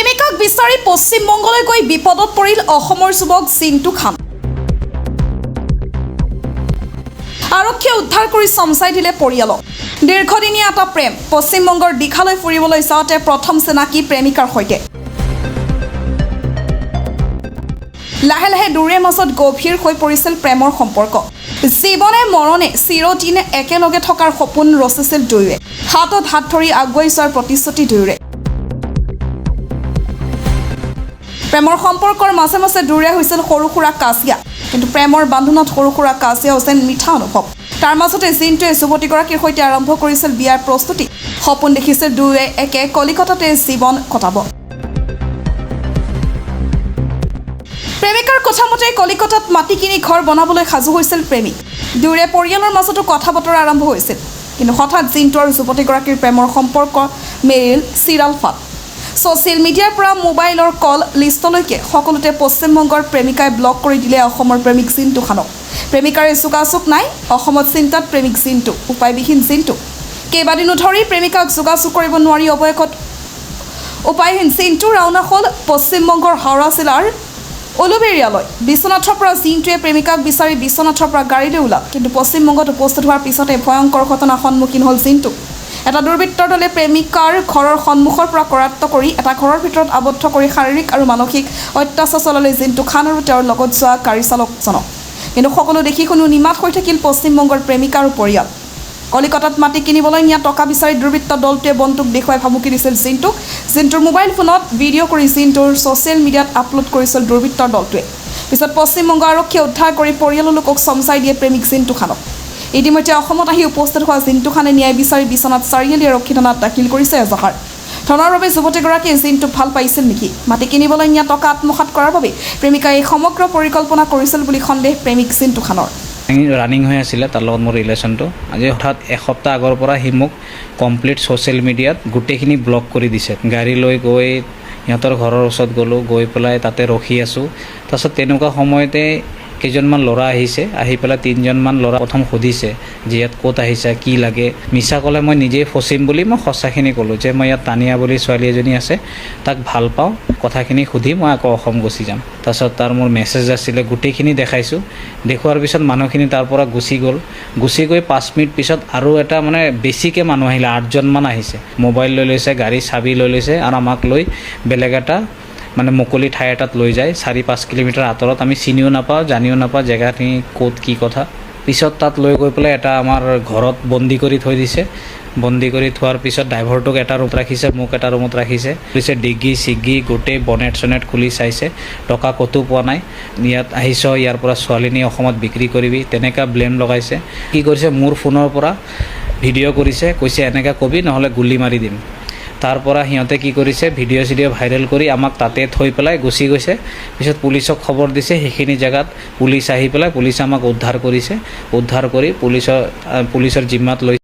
প্ৰেমিকাক বিচাৰি পশ্চিমবংগলৈ গৈ বিপদত পৰিল অসমৰ যুৱক জিন্তু খান। আৰক্ষীয়ে উদ্ধাৰ কৰি চমচাই দিলে পৰিয়ালক। দীৰ্ঘদিনীয়া এটা প্ৰেম পশ্চিমবংগৰ দীঘালৈ ফুৰিবলৈ যাওঁতে প্ৰথম চিনাকি প্ৰেমিকাৰ সৈতে। লাহে লাহে দূৰে মাজত গভীৰ হৈ পৰিছিল প্ৰেমৰ সম্পৰ্ক। জীৱনে মৰণে চিৰদিনে একেলগে থকাৰ সপোন ৰচিছিল দুয়োৱে। হাতত হাত ধৰি আগুৱাই যোৱাৰ প্ৰতিশ্ৰুতি দুয়োৰে। প্ৰেমৰ সম্পৰ্কৰ মাজে মাজে দূৰে হৈছিল সৰু সুৰা কাজিয়া, কিন্তু প্ৰেমৰ বান্ধোনত সৰু সুৰা কাজিয়াও যেন মিঠা অনুভৱ। তাৰ মাজতে জিন্তুৱে যুৱতীগৰাকীৰ সৈতে আৰম্ভ কৰিছিল বিয়াৰ প্ৰস্তুতি। সপোন দেখিছিল দুয়োৱে একে কলিকতাতে জীৱন কটাব। প্ৰেমিকাৰ কথামতে কলিকতাত মাটি কিনি ঘৰ বনাবলৈ সাজু হৈছিল প্ৰেমিক। দুয়োৰে পৰিয়ালৰ মাজতো কথা বতৰা আৰম্ভ হৈছিল, কিন্তু হঠাৎ জিন্তু আৰু যুৱতীগৰাকীৰ প্ৰেমৰ সম্পৰ্ক মেৰিল চিৰাল ফাট। ছ'চিয়েল মিডিয়াৰ পৰা মোবাইলৰ কল লিষ্টলৈকে সকলোতে পশ্চিমবংগৰ প্ৰেমিকাই ব্লক কৰি দিলে অসমৰ প্ৰেমিক জিন্তু খানক। প্ৰেমিকাৰে যোগাযোগ নাই, অসমত চিন্তাত প্ৰেমিক জিন্তু, উপায়বিহীন জিন্তু। কেইবাদিনো ধৰি প্ৰেমিকাক যোগাযোগ কৰিব নোৱাৰি অৱশেষত উপায়হীন জিন্তু ৰাওনা হ'ল পশ্চিমবংগৰ হাওৰা জিলাৰ উলুবেৰিয়ালৈ। বিশ্বনাথৰ পৰা জিন্তুৱে প্ৰেমিকাক বিচাৰি বিশ্বনাথৰ পৰা গাড়ীলৈ ওলাল, কিন্তু পশ্চিমবংগত উপস্থিত হোৱাৰ পিছতে ভয়ংকৰ ঘটনাৰ সন্মুখীন হ'ল জিন্তু। এটা দুৰ্বৃত্তৰ দলে প্ৰেমিকাৰ ঘৰৰ সন্মুখৰ পৰা কৰায়ত্ব কৰি এটা ঘৰৰ ভিতৰত আবদ্ধ কৰি শাৰীৰিক আৰু মানসিক অত্যাচাৰ চলালে জিন্তু খান আৰু তেওঁৰ লগত যোৱা গাড়ী চালকজনক। কিন্তু সকলো দেখি শুনি নিমাত হৈ থাকিল পশ্চিমবংগৰ প্ৰেমিকা আৰু পৰিয়াল। কলিকতাত মাটি কিনিবলৈ নিয়া টকা বিচাৰি দুৰ্বৃত্ত দলটোৱে বন্দুক দেখুৱাই ভাবুকি দিছিল জিন্তুক। জিন্তুৰ মোবাইল ফোনত ভিডিঅ' কৰি জিন্তুৰ ছ'চিয়েল মিডিয়াত আপলোড কৰিছিল দুৰ্বৃত্তৰ দলটোৱে। পিছত পশ্চিমবংগ আৰক্ষীয়ে উদ্ধাৰ কৰি পৰিয়ালৰ লোকক চমচাই দিয়ে প্ৰেমিক জিন্তু খানক। ইতিমধ্যে অসমত আহি উপস্থিত হোৱা জিন্তু খানে ন্যায় বিচাৰি বিশ্বনাথ চাৰিআলি আৰক্ষী থানাত দাখিল কৰিছে এজাহাৰ। ধনৰ বাবে যুৱতীগৰাকীয়ে জিন্তুক ভাল পাইছিল নেকি? মাটি কিনিবলৈ নিয়া টকা আত্মসাৎ কৰাৰ বাবে প্ৰেমিকাই এই সমগ্ৰ পৰিকল্পনা কৰিছিল বুলি সন্দেহ প্ৰেমিক জিন্তু খানৰ। ৰানিং হৈ আছিলে তাৰ লগত মোৰ ৰিলেশ্যনটো। আজি হঠাৎ এসপ্তাহ আগৰ পৰা সি মোক কমপ্লিট ছ'চিয়েল মিডিয়াত গোটেইখিনি ব্লক কৰি দিছে। গাড়ী লৈ গৈ সিহঁতৰ ঘৰৰ ওচৰত গ'লোঁ, গৈ পেলাই তাতে ৰখি আছোঁ। তাৰপিছত তেনেকুৱা সময়তে কেইজনমান ল'ৰা আহিছে, আহি পেলাই 3জনমান ল'ৰা প্ৰথম সুধিছে যে ইয়াত ক'ত আহিছা, কি লাগে। মিছা ক'লে মই নিজেই ফচিম বুলি মই সঁচাখিনি ক'লোঁ যে মই ইয়াত তানিয়া বুলি ছোৱালী এজনী আছে, তাক ভাল পাওঁ, কথাখিনি সুধি মই আকৌ অসম গুচি যাম। তাৰপিছত তাৰ মোৰ মেছেজ আছিলে, গোটেইখিনি দেখাইছোঁ। দেখুৱাৰ পিছত মানুহখিনি তাৰ পৰা গুচি গ'ল। গুচি গৈ 5 মিনিট পিছত আৰু এটা মানে বেছিকৈ মানুহ আহিলে, 8জনমান আহিছে। মোবাইল লৈ লৈছে, গাড়ীৰ চাবি লৈ লৈছে আৰু আমাক লৈ বেলেগ এটা মানে মুকলি ঠাই এটাত লৈ যায়। 4-5 কিলোমিটাৰ আঁতৰত, আমি চিনিও নাপাওঁ, জানিও নাপাওঁ জেগাখিনি ক'ত কি কথা। পিছত তাত লৈ গৈ পেলাই এটা আমাৰ ঘৰত বন্দী কৰি থৈ দিছে। বন্দী কৰি থোৱাৰ পিছত ড্ৰাইভাৰটোক এটা ৰুমত ৰাখিছে, মোক এটা ৰুমত ৰাখিছে। পিছে ডিগ্গি চিগ্গি গোটেই বনেট চনেট খুলি চাইছে, টকা ক'তো পোৱা নাই। ইয়াত আহিছ, ইয়াৰ পৰা ছোৱালীনী অসমত বিক্ৰী কৰিবি, তেনেকুৱা ব্লেম লগাইছে। কি কৰিছে, মোৰ ফোনৰ পৰা ভিডিঅ' কৰিছে, কৈছে এনেকৈ কবি নহ'লে গুলি মাৰি দিম। তাৰ পৰা সিহঁতে কি কৰিছে, ভিডিঅ' চিডিঅ' ভাইৰেল কৰি আমাক তাতে থৈ পেলাই গুচি গৈছে। পিছত পুলিচক খবৰ দিছে, সেইখিনি জেগাত পুলিচ আহি পেলাই পুলিচে আমাক উদ্ধাৰ কৰিছে। উদ্ধাৰ কৰি পুলিচৰ জিম্মাত লৈ